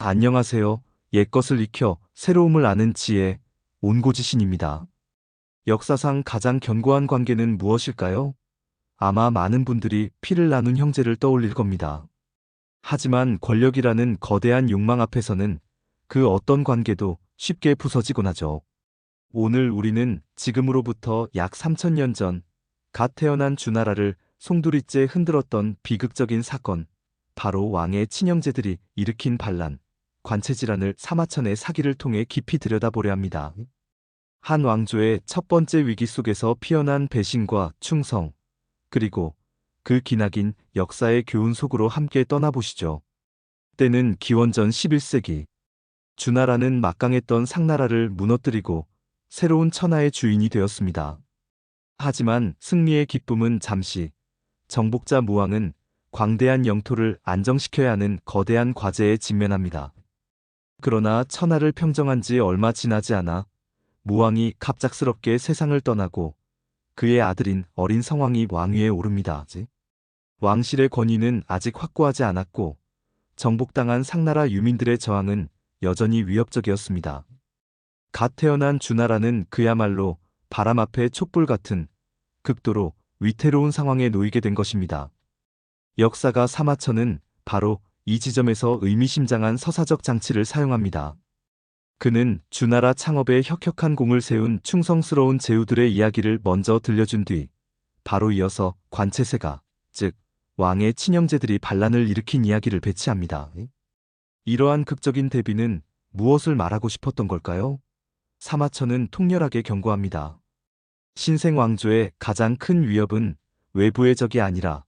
안녕하세요. 옛것을 익혀 새로움을 아는 지혜, 온고지신입니다. 역사상 가장 견고한 관계는 무엇일까요? 아마 많은 분들이 피를 나눈 형제를 떠올릴 겁니다. 하지만 권력이라는 거대한 욕망 앞에서는 그 어떤 관계도 쉽게 부서지곤 하죠. 오늘 우리는 지금으로부터 약 3000년 전, 갓 태어난 주나라를 송두리째 흔들었던 비극적인 사건, 바로 왕의 친형제들이 일으킨 반란, 관체질환을 사마천의 사기를 통해 깊이 들여다보려 합니다. 한 왕조의 첫 번째 위기 속에서 피어난 배신과 충성, 그리고 그 기나긴 역사의 교훈 속으로 함께 떠나보시죠. 때는 기원전 11세기. 주나라는 막강했던 상나라를 무너뜨리고 새로운 천하의 주인이 되었습니다. 하지만 승리의 기쁨은 잠시, 정복자 무왕은 광대한 영토를 안정시켜야 하는 거대한 과제에 직면합니다. 그러나 천하를 평정한 지 얼마 지나지 않아 무왕이 갑작스럽게 세상을 떠나고 그의 아들인 어린 성왕이 왕위에 오릅니다. 왕실의 권위는 아직 확고하지 않았고 정복당한 상나라 유민들의 저항은 여전히 위협적이었습니다. 갓 태어난 주나라는 그야말로 바람 앞에 촛불 같은 극도로 위태로운 상황에 놓이게 된 것입니다. 역사가 사마천은 바로 이 지점에서 의미심장한 서사적 장치를 사용합니다. 그는 주나라 창업에 혁혁한 공을 세운 충성스러운 제후들의 이야기를 먼저 들려준 뒤 바로 이어서 관체세가, 즉 왕의 친형제들이 반란을 일으킨 이야기를 배치합니다. 이러한 극적인 대비는 무엇을 말하고 싶었던 걸까요? 사마천은 통렬하게 경고합니다. 신생 왕조의 가장 큰 위협은 외부의 적이 아니라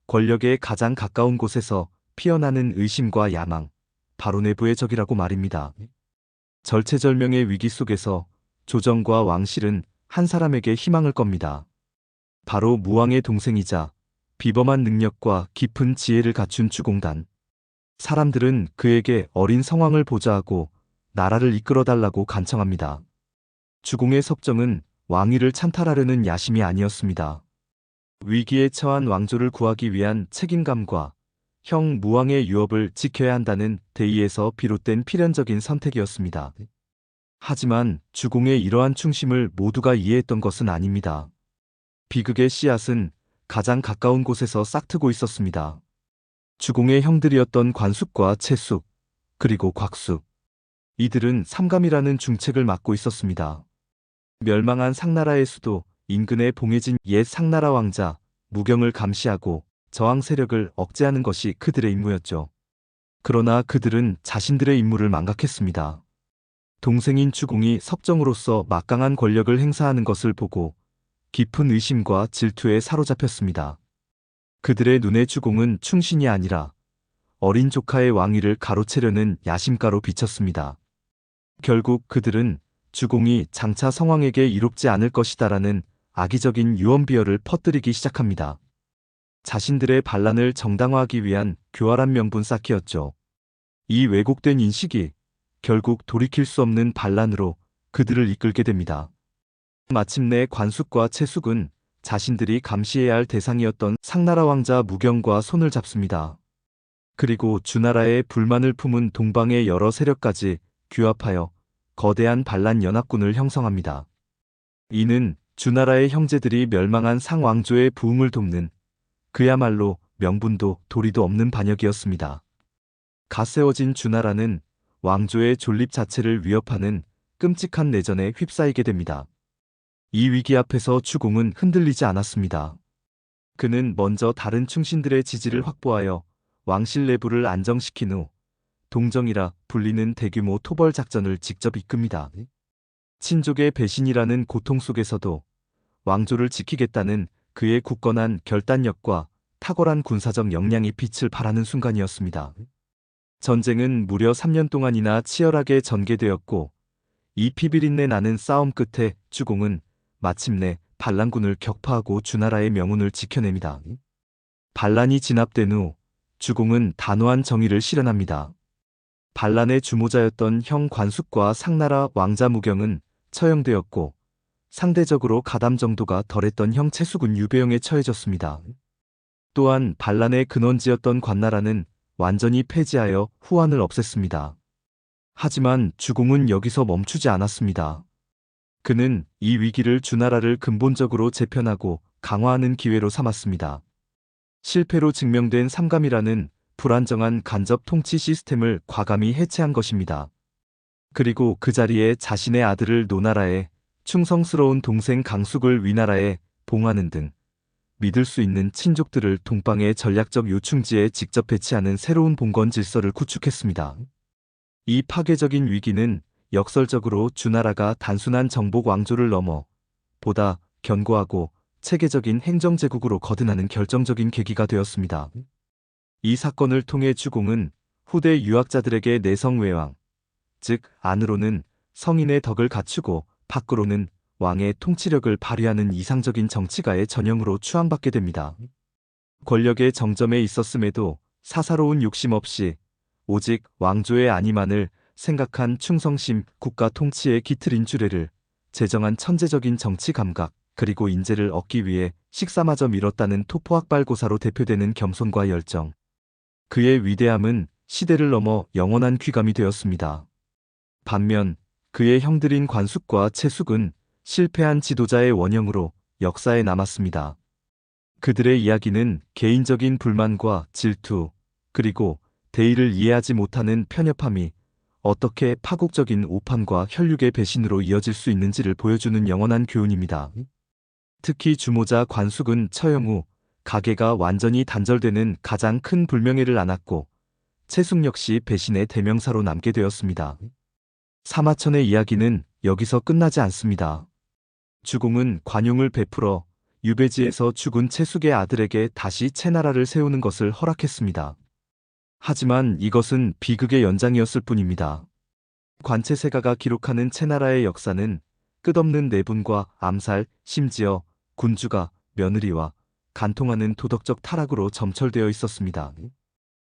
권력에 가장 가까운 곳에서 피어나는 의심과 야망, 바로 내부의 적이라고 말입니다. 절체절명의 위기 속에서 조정과 왕실은 한 사람에게 희망을 겁니다. 바로 무왕의 동생이자 비범한 능력과 깊은 지혜를 갖춘 주공단. 사람들은 그에게 어린 성왕을 보좌하고 나라를 이끌어달라고 간청합니다. 주공의 섭정은 왕위를 찬탈하려는 야심이 아니었습니다. 위기에 처한 왕조를 구하기 위한 책임감과 형 무왕의 유업을 지켜야 한다는 대의에서 비롯된 필연적인 선택이었습니다. 하지만 주공의 이러한 충심을 모두가 이해했던 것은 아닙니다. 비극의 씨앗은 가장 가까운 곳에서 싹트고 있었습니다. 주공의 형들이었던 관숙과 채숙, 그리고 곽숙. 이들은 삼감이라는 중책을 맡고 있었습니다. 멸망한 상나라의 수도 인근에 봉해진 옛 상나라 왕자 무경을 감시하고 저항 세력을 억제하는 것이 그들의 임무였죠. 그러나 그들은 자신들의 임무를 망각했습니다. 동생인 주공이 섭정으로서 막강한 권력을 행사하는 것을 보고 깊은 의심과 질투에 사로잡혔습니다. 그들의 눈에 주공은 충신이 아니라 어린 조카의 왕위를 가로채려는 야심가로 비쳤습니다. 결국 그들은 주공이 장차 성왕에게 이롭지 않을 것이다라는 악의적인 유언비어를 퍼뜨리기 시작합니다. 자신들의 반란을 정당화하기 위한 교활한 명분 쌓기였죠. 이 왜곡된 인식이 결국 돌이킬 수 없는 반란으로 그들을 이끌게 됩니다. 마침내 관숙과 채숙은 자신들이 감시해야 할 대상이었던 상나라 왕자 무경과 손을 잡습니다. 그리고 주나라의 불만을 품은 동방의 여러 세력까지 규합하여 거대한 반란 연합군을 형성합니다. 이는 주나라의 형제들이 멸망한 상왕조의 부흥을 돕는 그야말로 명분도 도리도 없는 반역이었습니다. 갓세워진 주나라는 왕조의 존립 자체를 위협하는 끔찍한 내전에 휩싸이게 됩니다. 이 위기 앞에서 주공은 흔들리지 않았습니다. 그는 먼저 다른 충신들의 지지를 확보하여 왕실 내부를 안정시킨 후 동정이라 불리는 대규모 토벌 작전을 직접 이끕니다. 친족의 배신이라는 고통 속에서도 왕조를 지키겠다는 그의 굳건한 결단력과 탁월한 군사적 역량이 빛을 발하는 순간이었습니다. 전쟁은 무려 3년 동안이나 치열하게 전개되었고 이 피비린내 나는 싸움 끝에 주공은 마침내 반란군을 격파하고 주나라의 명운을 지켜냅니다. 반란이 진압된 후 주공은 단호한 정의를 실현합니다. 반란의 주모자였던 형 관숙과 상나라 왕자 무경은 처형되었고 상대적으로 가담 정도가 덜했던 형 채숙은 유배형에 처해졌습니다. 또한 반란의 근원지였던 관나라는 완전히 폐지하여 후환을 없앴습니다. 하지만 주공은 여기서 멈추지 않았습니다. 그는 이 위기를 주나라를 근본적으로 재편하고 강화하는 기회로 삼았습니다. 실패로 증명된 삼감이라는 불안정한 간접 통치 시스템을 과감히 해체한 것입니다. 그리고 그 자리에 자신의 아들을 노나라에, 충성스러운 동생 강숙을 위나라에 봉하는 등 믿을 수 있는 친족들을 동방의 전략적 요충지에 직접 배치하는 새로운 봉건 질서를 구축했습니다. 이 파괴적인 위기는 역설적으로 주나라가 단순한 정복 왕조를 넘어 보다 견고하고 체계적인 행정제국으로 거듭나는 결정적인 계기가 되었습니다. 이 사건을 통해 주공은 후대 유학자들에게 내성외왕, 즉 안으로는 성인의 덕을 갖추고 밖으로는 왕의 통치력을 발휘하는 이상적인 정치가의 전형으로 추앙받게 됩니다. 권력의 정점에 있었음에도 사사로운 욕심 없이 오직 왕조의 안위만을 생각한 충성심, 국가 통치의 기틀인 주례를, 제정한 천재적인 정치 감각, 그리고 인재를 얻기 위해 식사마저 미뤘다는 토포학발고사로 대표되는 겸손과 열정. 그의 위대함은 시대를 넘어 영원한 귀감이 되었습니다. 반면 그의 형들인 관숙과 채숙은 실패한 지도자의 원형으로 역사에 남았습니다. 그들의 이야기는 개인적인 불만과 질투, 그리고 대의를 이해하지 못하는 편협함이 어떻게 파국적인 오판과 혈육의 배신으로 이어질 수 있는지를 보여주는 영원한 교훈입니다. 특히 주모자 관숙은 처형 후 가계가 완전히 단절되는 가장 큰 불명예를 안았고, 채숙 역시 배신의 대명사로 남게 되었습니다. 사마천의 이야기는 여기서 끝나지 않습니다. 주공은 관용을 베풀어 유배지에서 죽은 채숙의 아들에게 다시 채나라를 세우는 것을 허락했습니다. 하지만 이것은 비극의 연장이었을 뿐입니다. 관채세가가 기록하는 채나라의 역사는 끝없는 내분과 암살, 심지어 군주가 며느리와 간통하는 도덕적 타락으로 점철되어 있었습니다.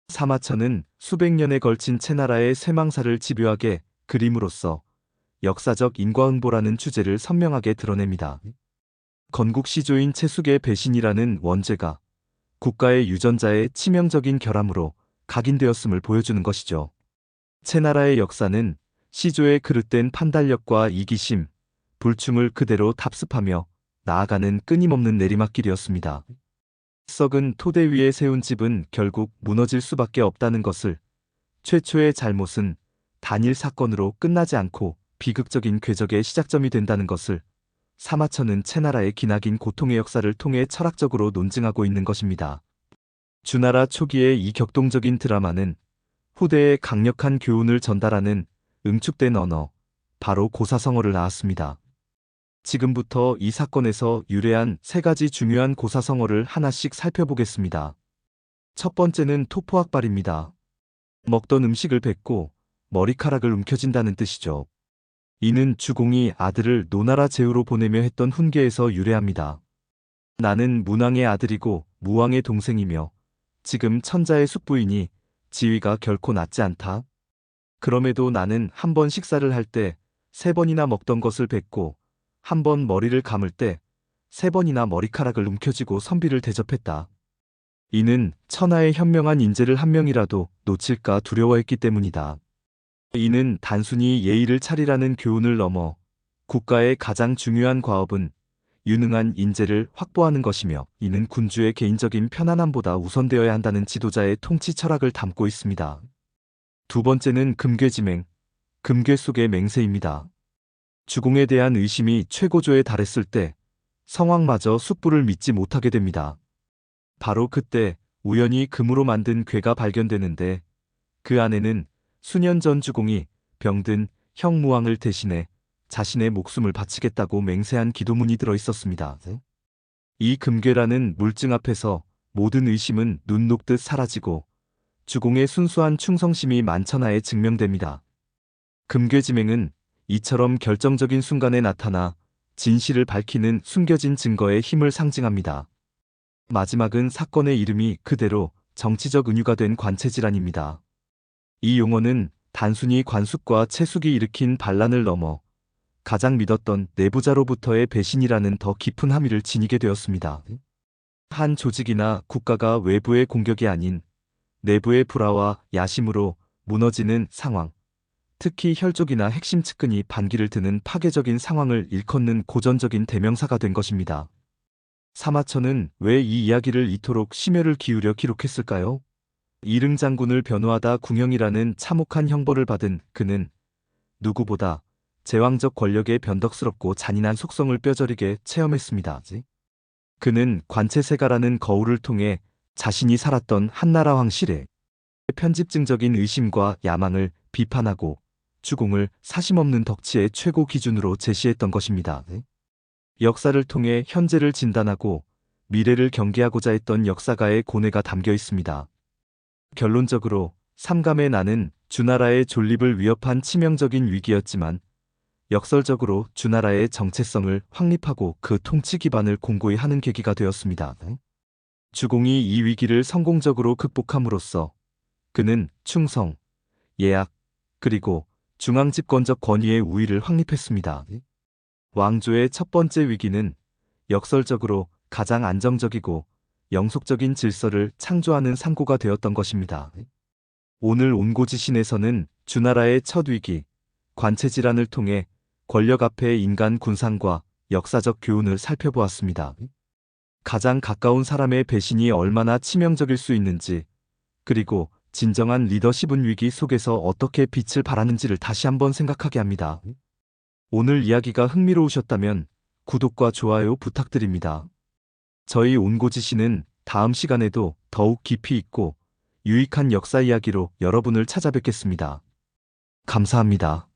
사마천은 수백 년에 걸친 채나라의 쇠망사를 집요하게 그림으로써 역사적 인과응보라는 주제를 선명하게 드러냅니다. 건국 시조인 채숙의 배신이라는 원죄가 국가의 유전자의 치명적인 결함으로 각인되었음을 보여주는 것이죠. 채나라의 역사는 시조의 그릇된 판단력과 이기심, 불충을 그대로 답습하며 나아가는 끊임없는 내리막길이었습니다. 썩은 토대 위에 세운 집은 결국 무너질 수밖에 없다는 것을, 최초의 잘못은 단일 사건으로 끝나지 않고 비극적인 궤적의 시작점이 된다는 것을 사마천은 채나라의 기나긴 고통의 역사를 통해 철학적으로 논증하고 있는 것입니다. 주나라 초기의 이 격동적인 드라마는 후대에 강력한 교훈을 전달하는 응축된 언어, 바로 고사성어를 낳았습니다. 지금부터 이 사건에서 유래한 세 가지 중요한 고사성어를 하나씩 살펴보겠습니다. 첫 번째는 토포학발입니다. 먹던 음식을 뱉고 머리카락을 움켜쥔다는 뜻이죠. 이는 주공이 아들을 노나라 제후로 보내며 했던 훈계에서 유래합니다. 나는 문왕의 아들이고 무왕의 동생이며 지금 천자의 숙부이니 지위가 결코 낮지 않다. 그럼에도 나는 한 번 식사를 할 때 3번이나 먹던 것을 뱉고 한 번 머리를 감을 때 3번이나 머리카락을 움켜쥐고 선비를 대접했다. 이는 천하의 현명한 인재를 한 명이라도 놓칠까 두려워했기 때문이다. 이는 단순히 예의를 차리라는 교훈을 넘어 국가의 가장 중요한 과업은 유능한 인재를 확보하는 것이며, 이는 군주의 개인적인 편안함보다 우선되어야 한다는 지도자의 통치 철학을 담고 있습니다. 두 번째는 금괴지맹, 금괴 속의 맹세입니다. 주공에 대한 의심이 최고조에 달했을 때 성왕마저 숙부를 믿지 못하게 됩니다. 바로 그때 우연히 금으로 만든 괴가 발견되는데, 그 안에는 수년 전 주공이 병든 형 무왕을 대신해 자신의 목숨을 바치겠다고 맹세한 기도문이 들어 있었습니다. 이 금괴라는 물증 앞에서 모든 의심은 눈 녹듯 사라지고 주공의 순수한 충성심이 만천하에 증명됩니다. 금괴지맹은 이처럼 결정적인 순간에 나타나 진실을 밝히는 숨겨진 증거의 힘을 상징합니다. 마지막은 사건의 이름이 그대로 정치적 은유가 된 관체질환입니다. 이 용어는 단순히 관숙과 채숙이 일으킨 반란을 넘어 가장 믿었던 내부자로부터의 배신이라는 더 깊은 함의를 지니게 되었습니다. 한 조직이나 국가가 외부의 공격이 아닌 내부의 불화와 야심으로 무너지는 상황, 특히 혈족이나 핵심 측근이 반기를 드는 파괴적인 상황을 일컫는 고전적인 대명사가 된 것입니다. 사마천은 왜 이 이야기를 이토록 심혈을 기울여 기록했을까요? 이릉장군을 변호하다 궁형이라는 참혹한 형벌을 받은 그는 누구보다 제왕적 권력의 변덕스럽고 잔인한 속성을 뼈저리게 체험했습니다. 그는 관체세가라는 거울을 통해 자신이 살았던 한나라 황실의 편집증적인 의심과 야망을 비판하고 주공을 사심없는 덕치의 최고 기준으로 제시했던 것입니다. 역사를 통해 현재를 진단하고 미래를 경계하고자 했던 역사가의 고뇌가 담겨 있습니다. 결론적으로 삼감의 난은 주나라의 존립을 위협한 치명적인 위기였지만 역설적으로 주나라의 정체성을 확립하고 그 통치 기반을 공고히 하는 계기가 되었습니다. 주공이 이 위기를 성공적으로 극복함으로써 그는 충성, 예약, 그리고 중앙집권적 권위의 우위를 확립했습니다. 왕조의 첫 번째 위기는 역설적으로 가장 안정적이고 영속적인 질서를 창조하는 상고가 되었던 것입니다. 오늘 온고지신에서는 주나라의 첫 위기, 관체질환을 통해 권력 앞에 인간 군상과 역사적 교훈을 살펴보았습니다. 가장 가까운 사람의 배신이 얼마나 치명적일 수 있는지, 그리고 진정한 리더십은 위기 속에서 어떻게 빛을 발하는지를 다시 한번 생각하게 합니다. 오늘 이야기가 흥미로우셨다면 구독과 좋아요 부탁드립니다. 저희 온고지신은 다음 시간에도 더욱 깊이 있고 유익한 역사 이야기로 여러분을 찾아뵙겠습니다. 감사합니다.